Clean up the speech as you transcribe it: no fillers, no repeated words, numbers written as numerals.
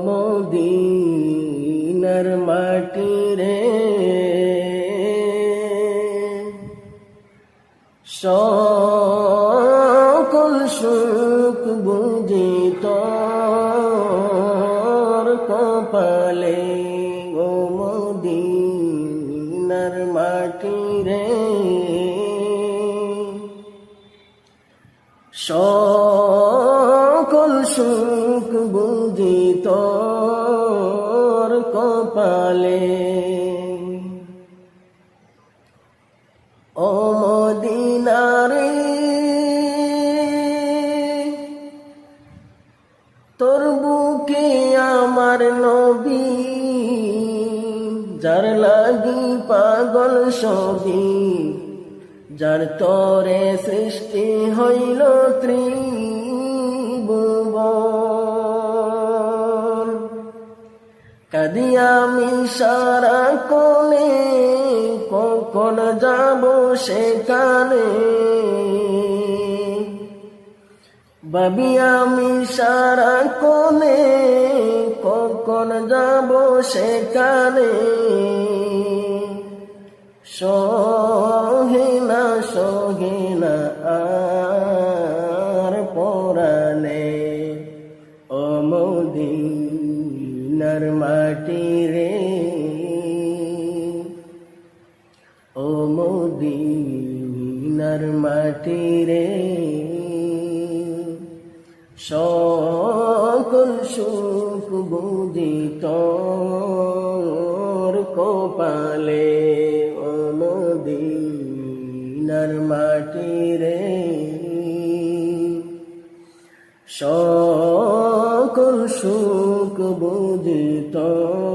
মদিনার মাটি রে, সকল সুখ বুঝি তোর কপালে। ও মদিনার মাটি রে, সকল সুখ বুঝি তোর কপালে। ও মদিনা রে, তোর বুকে আমার নবী, যার লাগি পাগল সবই, যার তরে সৃষ্টি হইল ত্রিভুবন। কাঁদি আমি সারা কোলে, কখন যাব সেখানে, ভাবি আমি সারা কোলে, কখন যাব সেখানে। সহে না আর পরানে, ও মদিনার মাটি রে, ও মদিনার মাটি রে, সকল সুখ বুঝি তোর কপালে। ও মদিনার মাটি রে, সকল সুখ বুঝি তোর